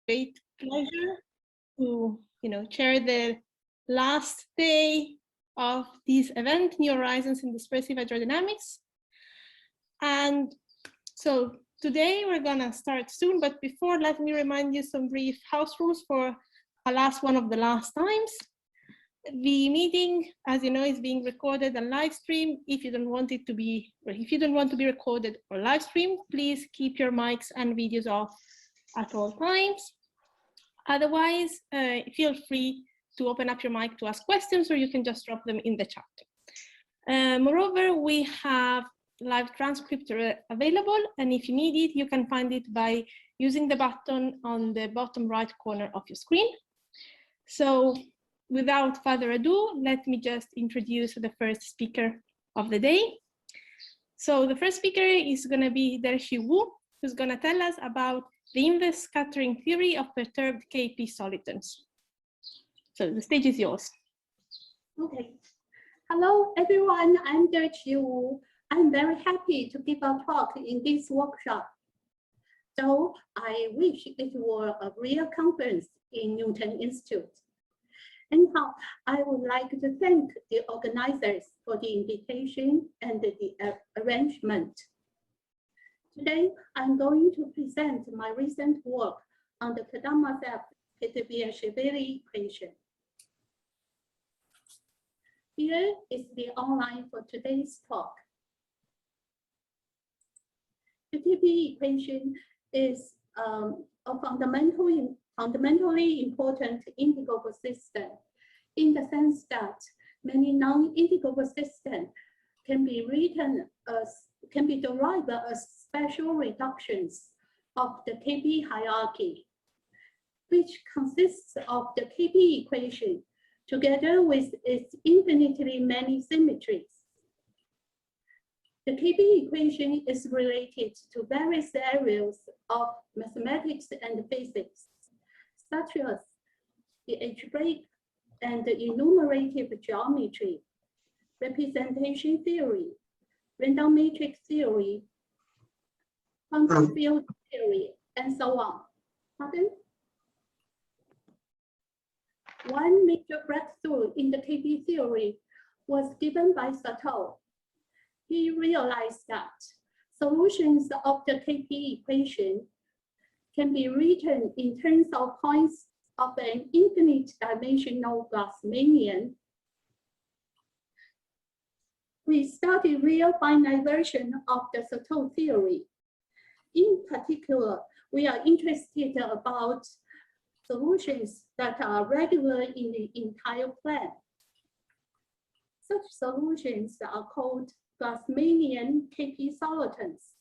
great pleasure to chair the last day of this event, New Horizons in Dispersive Hydrodynamics. And so today we're gonna start soon, but before, let me remind you some brief house rules for the last times. The meeting, as you know, is being recorded and live streamed. If you don't want it to be, or if you don't want to be recorded or live streamed, please keep your mics and videos off at all times. Otherwise, feel free to open up your mic to ask questions, or you can just drop them in the chat. Moreover, we have live transcript available, and if you need it, you can find it by using the button on the bottom right corner of your screen. So without further ado, let me just introduce the first speaker of the day. So the first speaker is going to be Derchyi, who's going to tell us about the inverse scattering theory of perturbed Kpii solitons. So the stage is yours. Okay. Hello, everyone. I'm Derchyi. I'm very happy to give a talk in this workshop. So I wish it were a real conference in Newton Institute. Anyhow, I would like to thank the organizers for the invitation and the arrangement. Today, I'm going to present my recent work on the Kadomtsev-Petviashvili equation. Here is the outline for today's talk. The Kpii equation is a fundamentally important integrable system in the sense that many non-integrable systems can be derived as special reductions of the Kpii hierarchy, which consists of the Kpii equation together with its infinitely many symmetries. The Kpii equation is related to various areas of mathematics and physics, such as the algebraic and the enumerative geometry, representation theory, random matrix theory, quantum field theory, and so on. Pardon? One major breakthrough in the Kpii theory was given by Solitons. He realized that solutions of the Kpii equation can be written in terms of points of an infinite dimensional Grassmannian. We studied real finite version of the Solitons theory. In particular, we are interested about solutions that are regular in the entire plane. Such solutions are called Grassmannian Kpii solitons.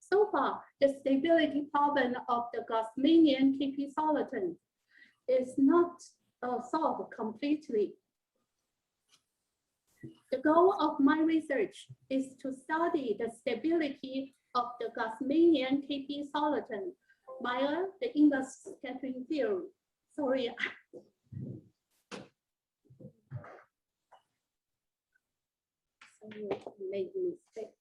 So far, the stability problem of the Grassmannian Kpii soliton is not solved completely. The goal of my research is to study the stability of the Grassmannian Kpii soliton via the inverse scattering theory. Sorry. Made a mistake.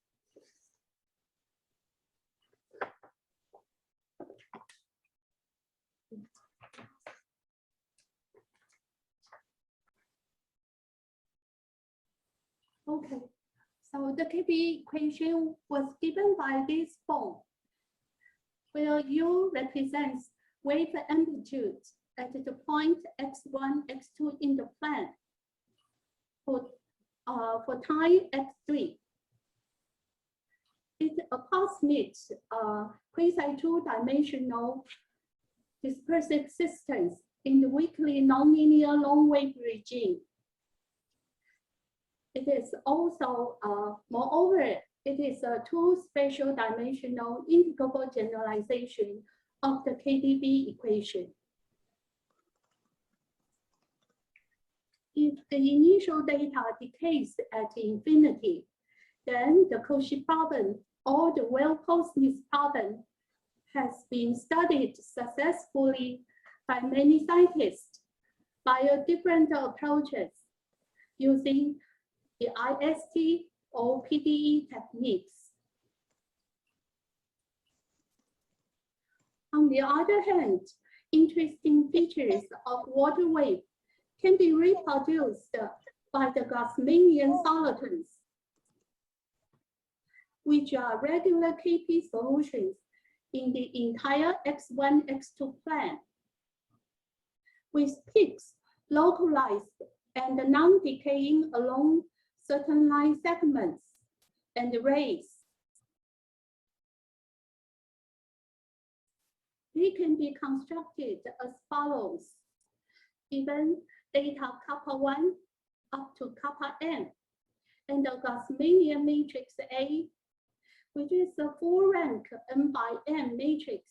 Okay, so the Kpii equation was given by this form, where U represents wave amplitude at the point x1, x2 in the plane for time x3. It approximates quasi two-dimensional dispersive systems in the weakly nonlinear long wave regime. It is also, moreover, it is a two-spatial dimensional integrable generalization of the Kpii equation. If the initial data decays at infinity, then the Cauchy problem or the well-Posnis problem has been studied successfully by many scientists via different approaches using the IST or PDE techniques. On On the other hand, interesting features of water wave can be reproduced by the Grassmannian solitons, which are regular Kp solutions in the entire x1, x2 plane, with peaks localized and non-decaying along certain line segments and rays. They can be constructed as follows, given data kappa 1 up to kappa n, and the Grassmannian matrix A, which is a full rank n by n matrix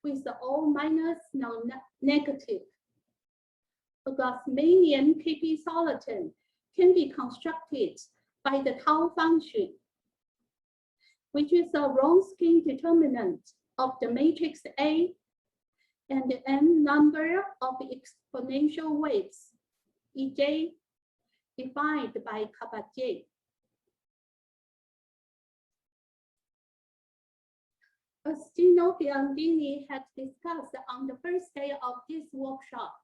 with all minus non-negative. A Grassmannian Kp soliton can be constructed by the tau function, which is a Wronskian determinant of the matrix A and the n number of exponential waves, Ej, defined by kappa j. As Gino Biondini had discussed on the first day of this workshop,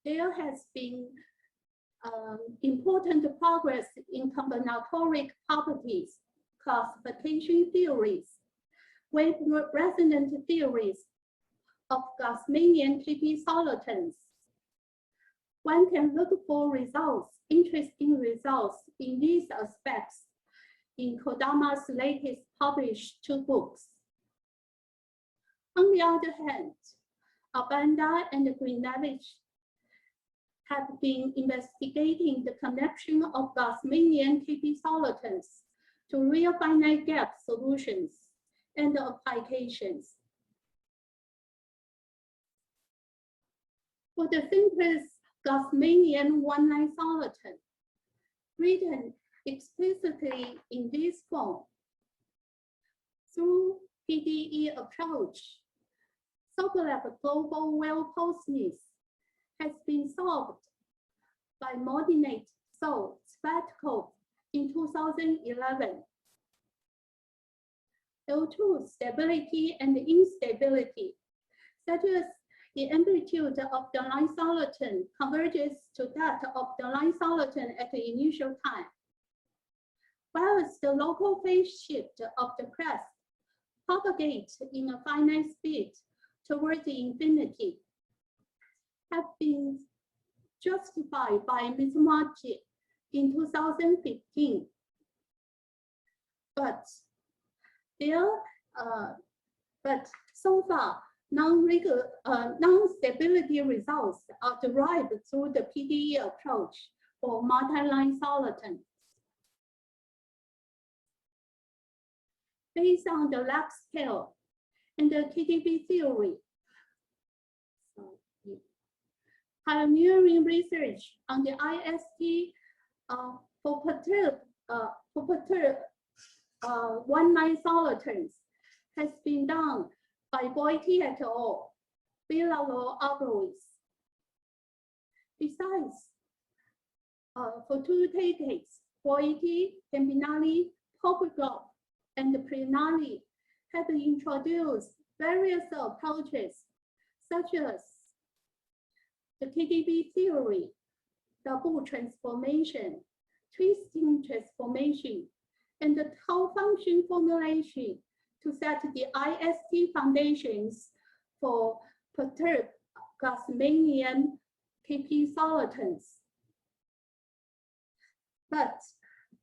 there has been important progress in combinatoric properties, classification theories, wave resonant theories of Grassmannian Kp solitons. One can look for results, interesting results in these aspects in Kodama's latest published 2 books. On the other hand, Abanda and Grassmannians have been investigating the connection of Grassmannian Kp solitons to real finite gap solutions and applications. For the simplest Grassmannian one-line soliton, written explicitly in this form, through PDE approach, Sobolev global well-posedness has been solved by Modinate Svetkov in 2011. L2 stability and instability, such as the amplitude of the line soliton converges to that of the line soliton at the initial time, whereas the local phase shift of the crest propagates in a finite speed toward the infinity, have been justified by Mitsumachi in 2015. But so far, non-stability results are derived through the PDE approach for multi-line solitons. Based on the log scale and the KDB theory, pioneering research on the IST for perturbed one-line solitons has been done by Boiti et al., Villalobos. Besides, for 2 decades, Boiti, Campinelli, Popegov, and Prinali have introduced various approaches, such as the KDB theory, double transformation, twisting transformation, and the tau function formulation to set the IST foundations for perturbed Grassmannian Kp solitons. But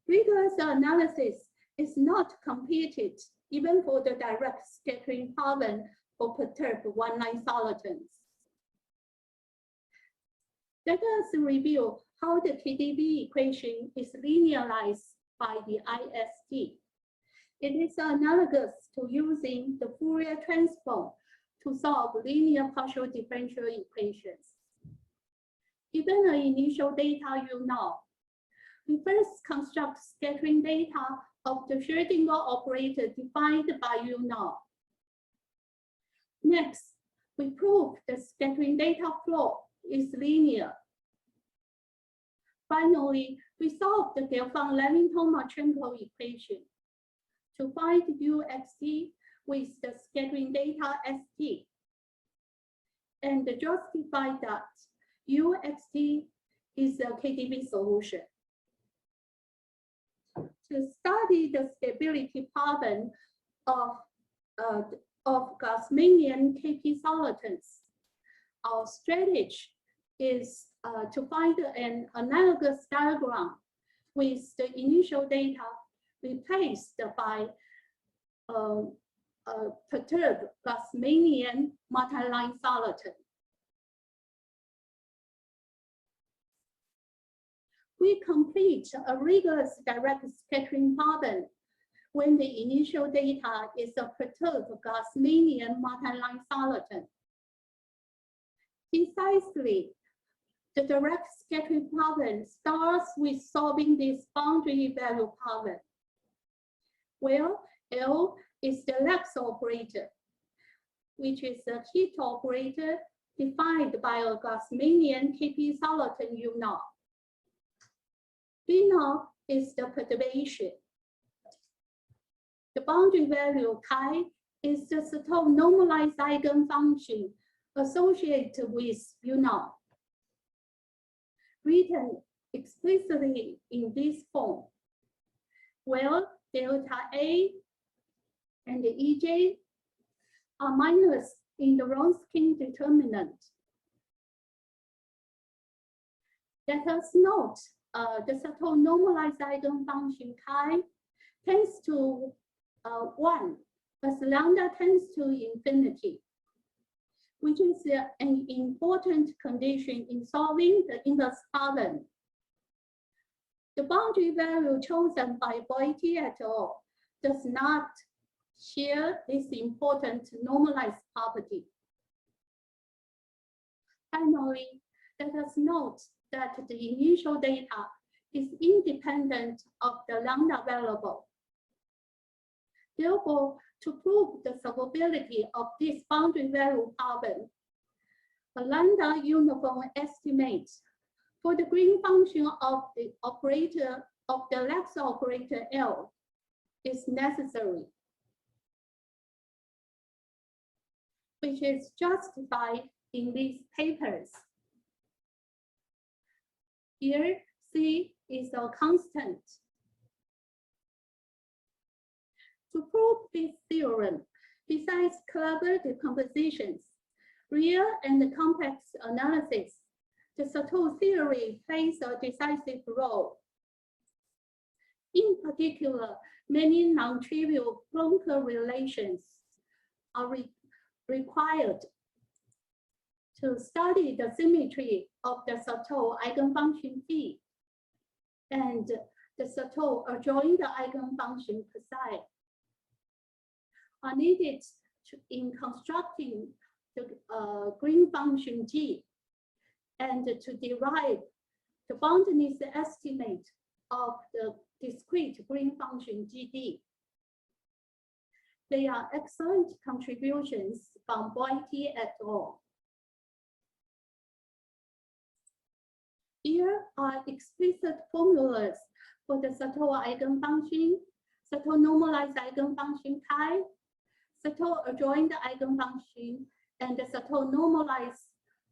rigorous analysis is not completed even for the direct scattering problem for perturbed one-line solitons. Let us review how the KDB equation is linearized by the IST. It is analogous to using the Fourier transform to solve linear partial differential equations. Given the initial data you know, we first construct scattering data of the Schrödinger operator defined by you know. Next, we prove the scattering data flow is linear. Finally, we solve the Gelfand-Levington-Marchenko equation. To find uxt, with the scattering data ST and justify that UXT is a KDB solution. To study the stability problem of Grassmannian Kpii solitons, our strategy is to find an analogous diagram with the initial data replaced by perturbed Grassmannian multi-line soliton. We complete a rigorous direct scattering problem when the initial data is a perturbed Grassmannian multi-line soliton. Precisely, the direct scattering problem starts with solving this boundary value problem, where L is the Lax operator, which is a heat operator defined by a Grassmannian Kpii soliton U0. V0 is the perturbation. The boundary value chi is the Sato normalized eigenfunction associated with U0, written explicitly in this form, where delta A and the EJ are minus in the Wronskian determinant. Let us note the Sato normalized eigenfunction chi tends to 1 as lambda tends to infinity, which is an important condition in solving the inverse problem. The boundary value chosen by Derchyi et al. Does not share this important normalized property. Finally, let us note that the initial data is independent of the lambda variable. Therefore, to prove the solvability of this boundary value problem, a lambda uniform estimate for the green function of the operator of the Lax operator L is necessary, which is justified in these papers. Here, C is a constant. To prove this theorem, besides clever decompositions, real and complex analysis, the Sato theory plays a decisive role. In particular, many non-trivial Broncker relations are required to study the symmetry of the Sato eigenfunction phi and the Sato adjoint eigenfunction psi are needed in constructing the green function G and to derive the boundedness estimate of the discrete green function GD. They are excellent contributions from Derchyi et al. Here are explicit formulas for the Sato eigenfunction, Sato normalized eigenfunction chi, Sato adjoint eigenfunction, and the Sato normalized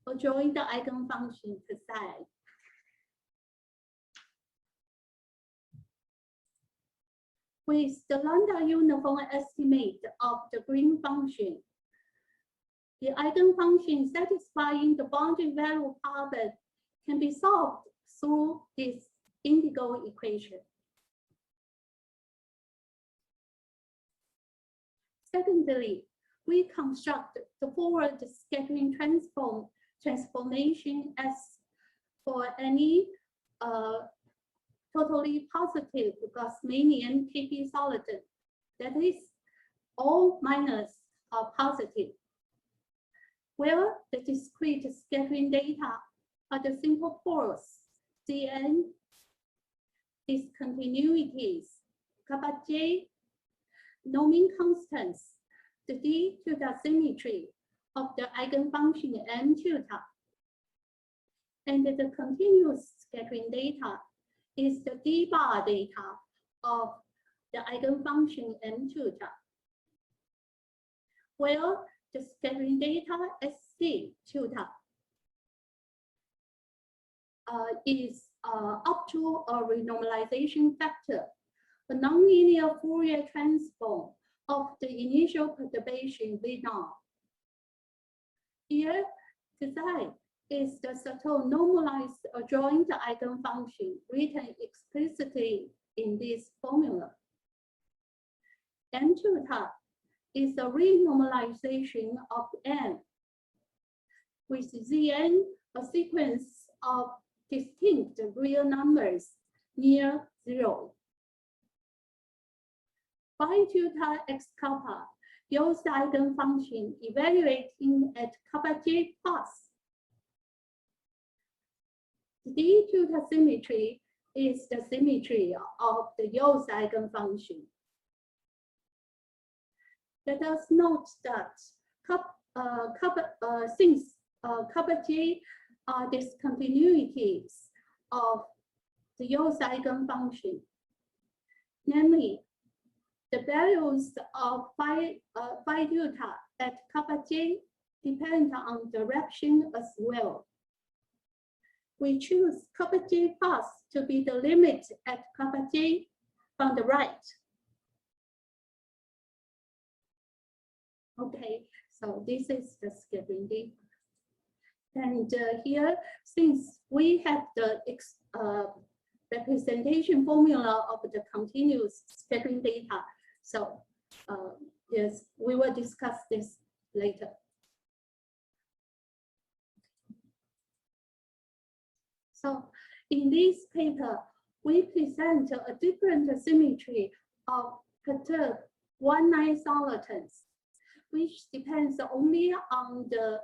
adjoint eigenfunction psi. With the lambda uniform estimate of the green function, the eigenfunction satisfying the boundary value problem can be solved through this indigo equation. Secondly, we construct the forward scattering transformation as for any totally positive Grassmannian Kpii soliton, that is, all minus are positive, where the discrete scattering data are the simple pores, Cn, discontinuities, kappa j, norming constants, the d tilde symmetry of the eigenfunction n tilde, and the continuous scattering data is the d bar data of the eigenfunction n tilde. where the scattering data SC tilde is up to a renormalization factor, a nonlinear Fourier transform of the initial perturbation V0. Here, Xi is the subtle normalized adjoint eigenfunction written explicitly in this formula. M tilde is a renormalization of n, with Zn a sequence of distinct real numbers near 0. Phi tilde x kappa yields the eigenfunction evaluating at kappa j plus. The D tilde symmetry is the symmetry of the Yost eigenfunction. Let us note that since kappa j are discontinuities of the Yost eigenfunction, namely the values of phi tilde at kappa j depend on direction as well. We choose kappa j plus to be the limit at kappa j from the right. Okay, so this is the scattering data. And here, since we have the representation formula of the continuous scattering data, so yes, we will discuss this later. So in this paper, we present a different symmetry of perturbed 1-9 solitons, which depends only on the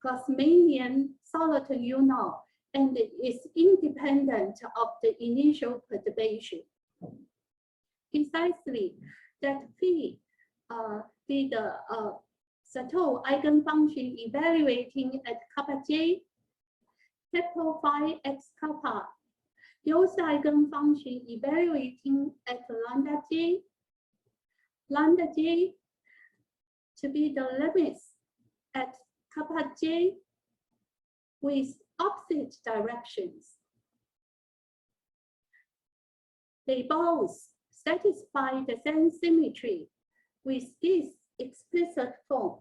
Grassmannian soliton U0 and is independent of the initial perturbation. Precisely, that Phi be the subtle eigenfunction evaluating at kappa j, capital Phi x kappa, Yost eigenfunction evaluating at lambda j to be the limits at kappa j with opposite directions. They both satisfy the same symmetry with this explicit form.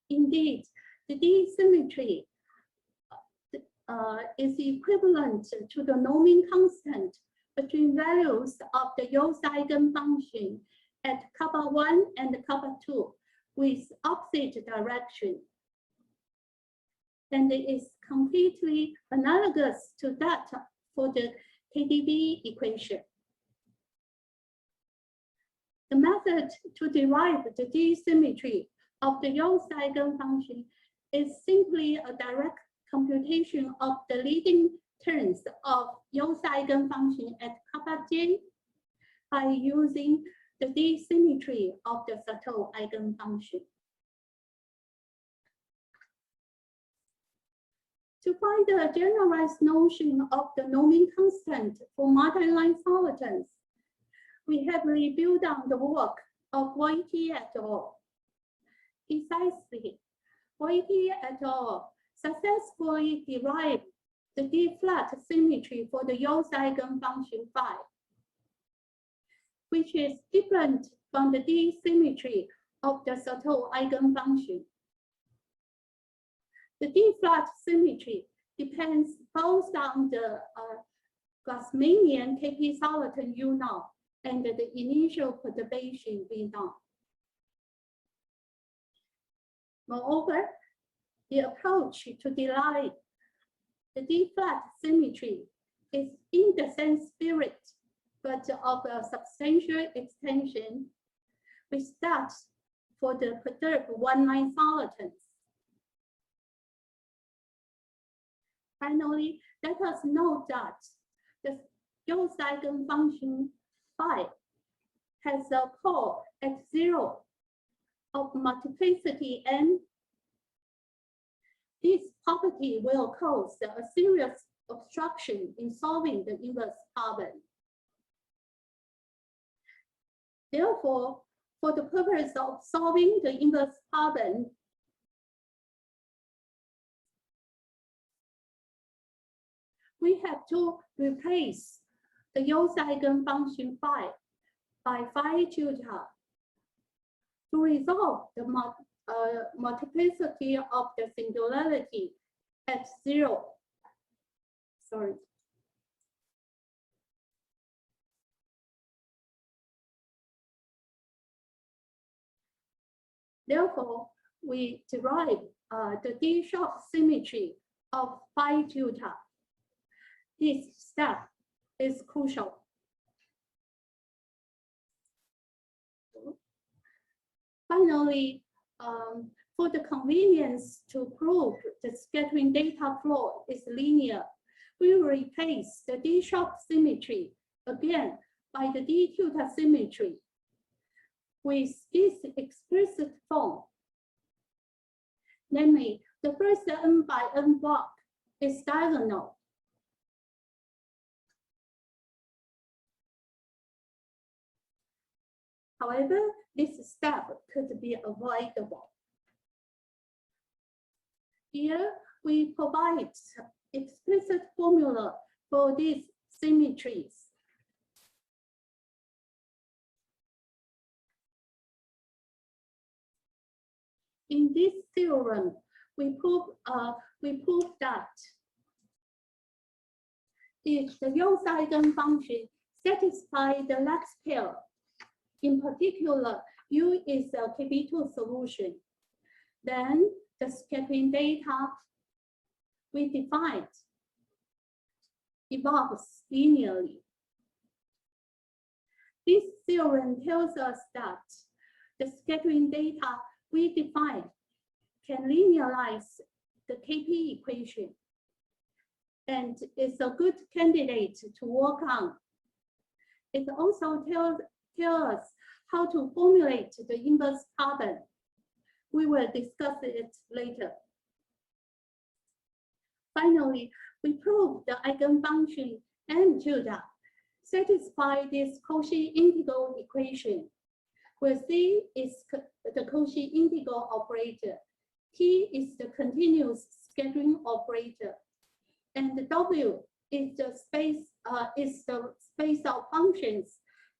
Indeed, the D symmetry is equivalent to the norming constant between values of the Yost eigenfunction at kappa 1 and kappa 2 with opposite direction. And it is completely analogous to that for the KdV equation. The method to derive the D symmetry of the Yost eigenfunction is simply a direct computation of the leading terms of Yost eigenfunction at kappa j by using the D symmetry of the subtle eigenfunction. To find the generalized notion of the norming constant for multi-line solitons, we have reviewed on the work of Derchyi et al. Precisely, Derchyi et al. Successfully derived the D-flat symmetry for the Yost eigenfunction phi, which is different from the D symmetry of the subtle eigenfunction. The D-flat symmetry depends both on the Grassmannian Kpii soliton U0 and the initial perturbation V0. Moreover, the approach to derive the D-flat symmetry is in the same spirit, but of a substantial extension with that for the perturbed 1-9 solitons. Finally, let us note that the Yost eigenfunction phi has a core at 0 of multiplicity n. This property will cause a serious obstruction in solving the inverse problem. Therefore, for the purpose of solving the inverse problem, we have to replace the Yost eigenfunction phi by phi tilde to resolve the multiplicity of the singularity at 0. Sorry. Therefore, we derive the D-sharp symmetry of phi tilde. This step is crucial. Finally, for the convenience to prove the scattering data flow is linear, we will replace the D-sharp symmetry again by the D tilde symmetry with this explicit form. Namely, the first n by n block is diagonal. However, this step could be avoidable. Here, we provide explicit formula for these symmetries. In this theorem, we prove that if the Yost eigenfunction satisfies the Lax pair, in particular, U is a Kpii solution, then the scattering data we defined evolves linearly. This theorem tells us that the scattering data we define can linearize the Kpii equation and is a good candidate to work on. It also tells us how to formulate the inverse problem. We will discuss it later. Finally, we prove the eigenfunction m tilde satisfy this Cauchy integral equation, where C is the Cauchy integral operator, T is the continuous scattering operator, and W is the space of functions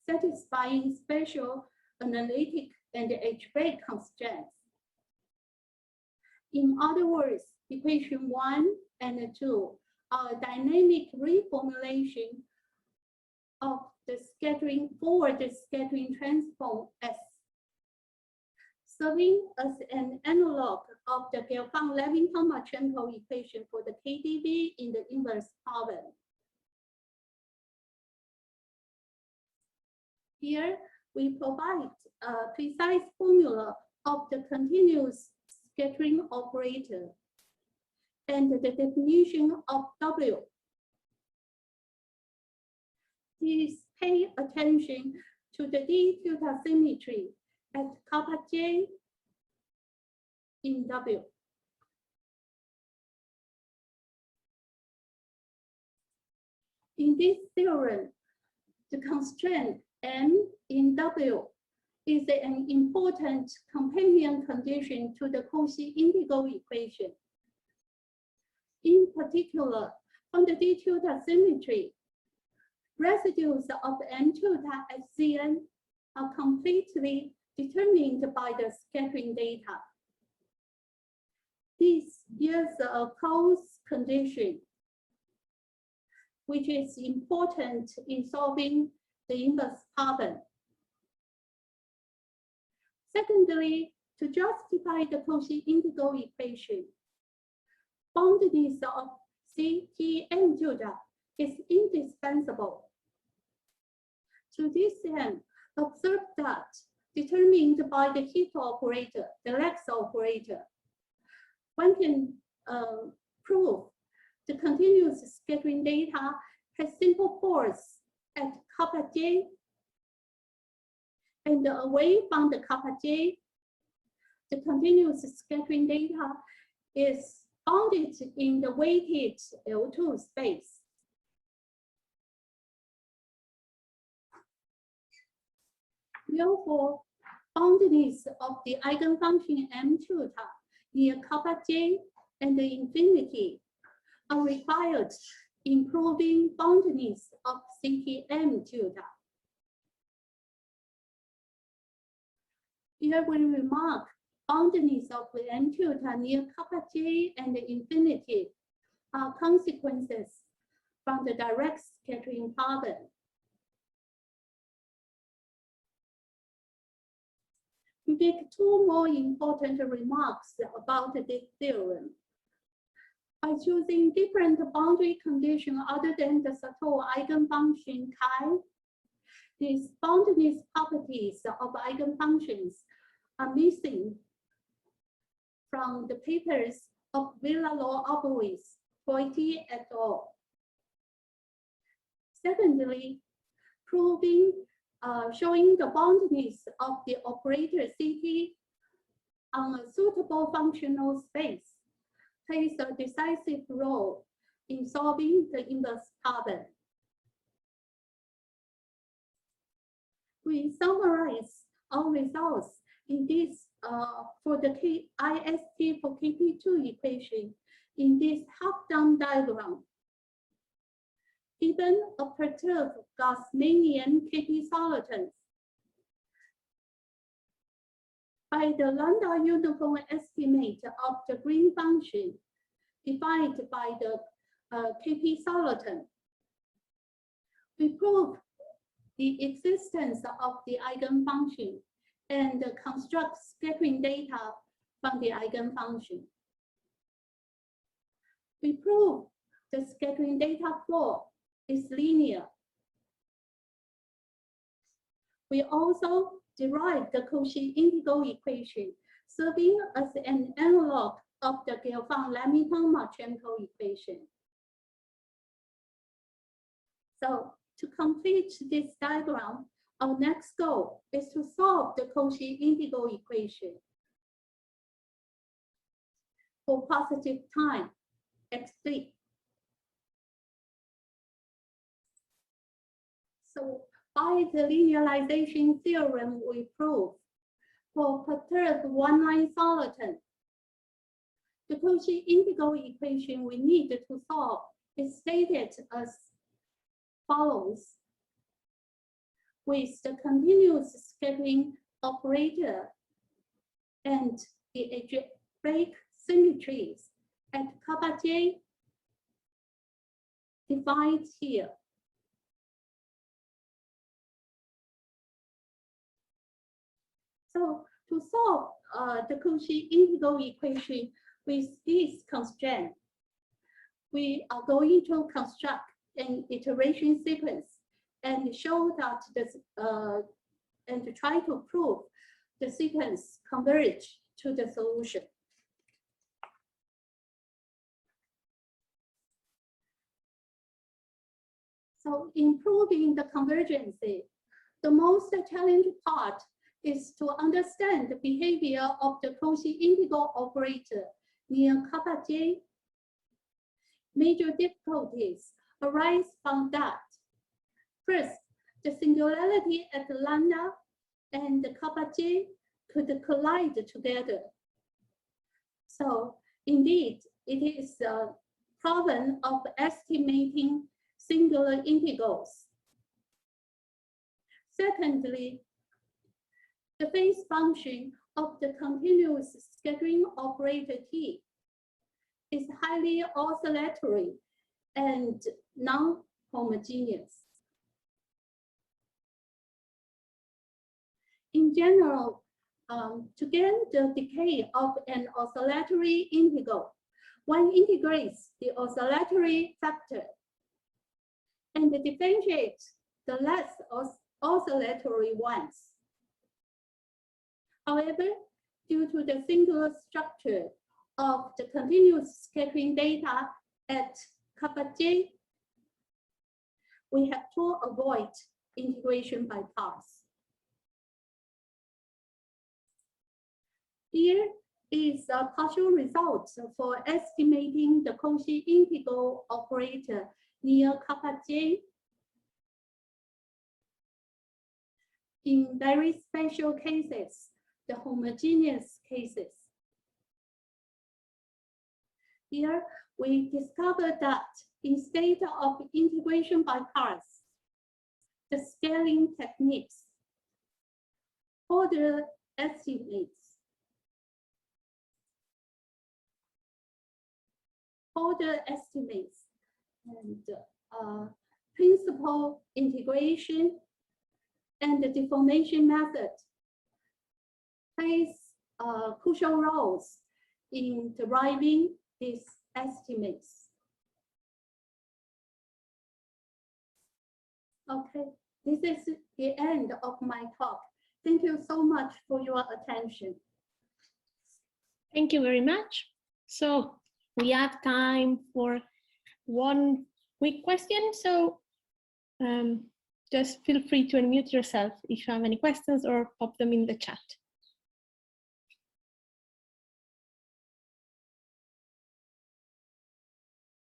satisfying spatial, analytic, and algebraic constraints. In other words, equation 1 and 2 are a dynamic reformulation of the scattering for the scattering transform S, serving as an analog of the Gelfand-Levington-Marchenko equation for the KDV in the inverse problem. Here, we provide a precise formula of the continuous scattering operator and the definition of W. Please pay attention to the D tilde symmetry at kappa J in W. In this theorem, the constraint M in W is an important companion condition to the Cauchy integral equation. In particular, on the D tilde symmetry, residues of M tilde at Cn are completely determined by the scattering data. This is a close condition, which is important in solving the inverse problem. Secondly, to justify the Cauchy integral equation, boundedness of C, T, M tilde is indispensable. To this end, observe that determined by the heat operator, the Lax operator, one can prove the continuous scattering data has simple pores at kappa J, and away from the kappa J, the continuous scattering data is bounded in the weighted L2 space. therefore, boundaries of the eigenfunction m tilde near kappa j and the infinity are required in proving boundaries of Ct m tilde. Here we remark boundaries of m tilde near kappa j and the infinity are consequences from the direct scattering problem. We make two more important remarks about this theorem. By choosing different boundary conditions other than the subtle eigenfunction chi, these boundaries properties of eigenfunctions are missing from the papers of Villalobos, Derchyi et al. Secondly, showing the boundaries of the operator Ct on a suitable functional space plays a decisive role in solving the inverse problem. We summarize our results in this for the IST for Kp2 equation in this half-down diagram. Given a perturbed Grassmannian Kp solitons by the lambda uniform estimate of the green function defined by the Kp soliton, we prove the existence of the eigenfunction and construct scattering data from the eigenfunction. We prove the scattering data flow is linear. We also derive the Cauchy integral equation, serving as an analog of the Gelfand-Lamington-Marchenko equation. So to complete this diagram, our next goal is to solve the Cauchy integral equation for positive time x3. So by the linearization theorem, we prove for perturbed one-line soliton, the Cauchy integral equation we need to solve is stated as follows. With the continuous scattering operator and the algebraic symmetries at kappa j defined here. So to solve the Cauchy integral equation with this constraint, we are going to construct an iteration sequence and show that this and to try to prove the sequence converge to the solution. So in proving the convergence, the most challenging part is to understand the behavior of the Cauchy integral operator near kappa j. Major difficulties arise from that. First, the singularity at lambda and the kappa j could collide together. So indeed, it is a problem of estimating singular integrals. Secondly, the phase function of the continuous scattering operator T is highly oscillatory and non-homogeneous. In general, to get the decay of an oscillatory integral, one integrates the oscillatory factor and differentiates the less oscillatory ones. However, due to the singular structure of the continuous scattering data at kappa j, we have to avoid integration by parts. Here is a partial result for estimating the Cauchy integral operator near kappa j. in very special cases, the homogeneous cases. Here, we discovered that instead of integration by parts, the scaling techniques, order estimates, and principal integration and the deformation method plays crucial roles in deriving these estimates. Okay, this is the end of my talk. Thank you so much for your attention. Thank you very much. So we have time for one quick question. So just feel free to unmute yourself if you have any questions or pop them in the chat.